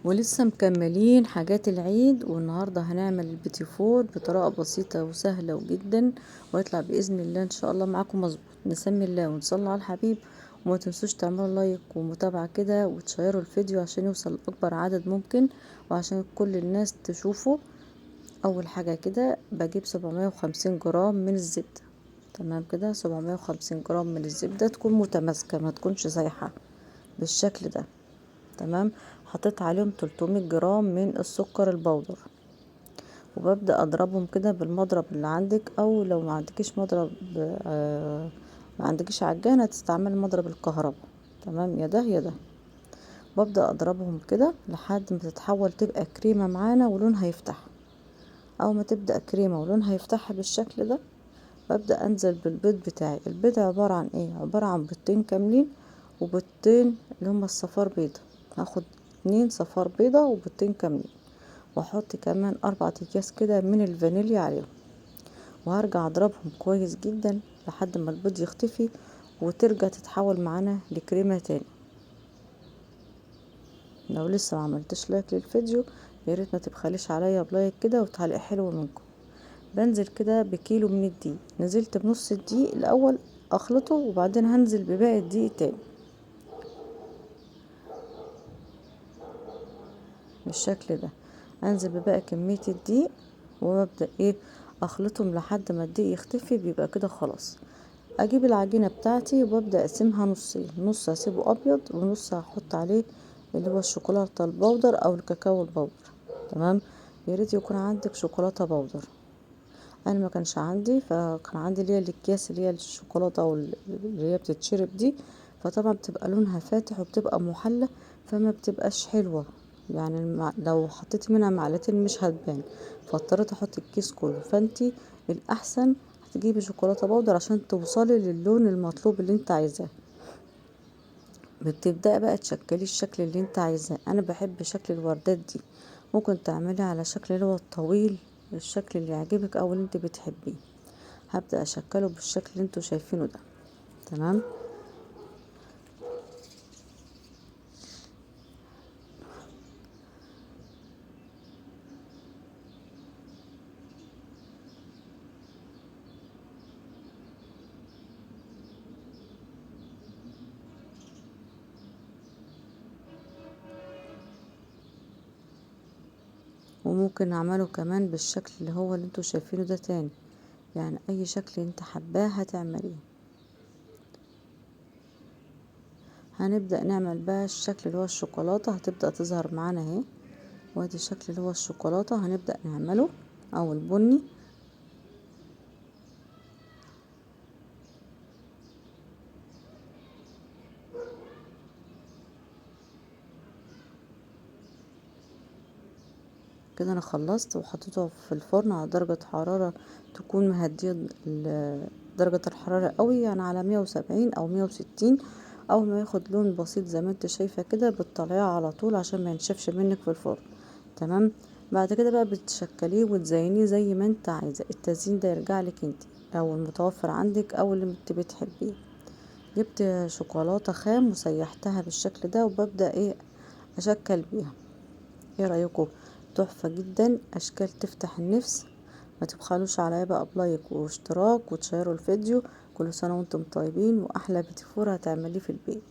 ولسه مكملين حاجات العيد، والنهاردة هنعمل البيتي فور بطريقة بسيطة وسهلة وجدا، ويطلع بإذن الله ان شاء الله معاكم مظبوط. نسمي الله ونصلي على الحبيب، وما تنسوش تعملوا لايك ومتابعة كده وتشيروا الفيديو عشان يوصل لأكبر عدد ممكن، وعشان كل الناس تشوفه. اول حاجة كده بجيب 750 جرام من الزبدة. تمام كده، 750 جرام من الزبدة تكون متماسكة، ما تكونش سايحة بالشكل ده. تمام. حطيت عليهم 300 جرام من السكر البودر، وببدأ اضربهم كده بالمضرب اللي عندك، او لو ما عندكيش مضرب ما عندكيش عجانة تستعمل مضرب الكهرباء. تمام، يا ده يا ده. ببدأ اضربهم كده لحد ما تتحول تبقى كريمة معانا ولونها يفتح. اول ما تبدأ كريمة ولونها يفتح بالشكل ده، ببدأ انزل بالبيض بتاعي. البيض عبارة عن ايه؟ عبارة عن بيضتين كاملين وبيضتين اللي هما الصفار بيضة. هاخد 2 صفار بيضة وبيضتين كاملين، واحط كمان 4 اكياس كده من الفانيليا عليهم، وهرجع اضربهم كويس جدا لحد ما البيض يختفي وترجع تتحول معانا لكريمة تاني. لو لسه ما عملتش لايك للفيديو، يا ريت ما تبخليش عليا بلايك كده وتعليق حلو منكم. بنزل كده بكيلو من الدقيق، نزلت بنص الدقيق الاول اخلطه، وبعدين هنزل بباقي الدقيق تاني بالشكل ده. انزل بباقي كمية الدقيق، وببدأ اخلطهم لحد ما الدقيق يختفي، بيبقى كده خلاص. اجيب العجينة بتاعتي وببدأ اقسمها نصين، نص هسيبه ابيض ونص هحط عليه اللي هو الشوكولاتة البودر او الكاكاو البودر. تمام. يا ريت يكون عندك شوكولاتة بودر. انا ما كانش عندي، فكان عندي اللي هي الاكياس اللي هي الشوكولاته او اللي هي بتتشرب دي، فطبعا بتبقى لونها فاتح وبتبقى محلى، فما بتبقاش حلوه. يعني لو حطيتي منها معلقتين مش هتبان، فاضطريت احط الكيس كله. فانتي الاحسن هتجيبي شوكولاته بودر عشان توصلي للون المطلوب اللي انت عايزاه. بتبدأ بقى تشكلي الشكل اللي انت عايزاه. انا بحب شكل الوردات دي، ممكن تعملي على شكل اللي هو الطويل، الشكل اللي يعجبك او اللي انت بتحبيه. هبدأ اشكله بالشكل اللي انتوا شايفينه ده. تمام. وممكن نعمله كمان بالشكل اللي هو اللي انتوا شايفينه ده تاني، يعني اي شكل انت حباه هتعمليه. هنبدأ نعمل بقى الشكل اللي هو الشوكولاتة، هتبدأ تظهر معانا اهي. وادي الشكل اللي هو الشوكولاتة هنبدأ نعمله، او البني. كده انا خلصت وحطيته في الفرن على درجة حرارة تكون مهدية درجة الحرارة قوي، يعني على 170 او 160. اول ما ياخد لون بسيط زي ما انت شايفة كده بتطلعيه على طول عشان ما ينشفش منك في الفرن. تمام. بعد كده بقى بتشكليه وتزينيه زي ما انت عايزة. التزيين ده يرجع لك انت، او المتوفر عندك او اللي انت بتحبيه. جبت شوكولاتة خام وسيحتها بالشكل ده، وببدأ اشكل بيها. ايه رأيكم؟ تحفة جدا، اشكال تفتح النفس. ما تبخلوش عليا بقى بلايك واشتراك وتشيروا الفيديو. كل سنة وانتم طيبين، واحلى بيتي فور هتعمليه في البيت.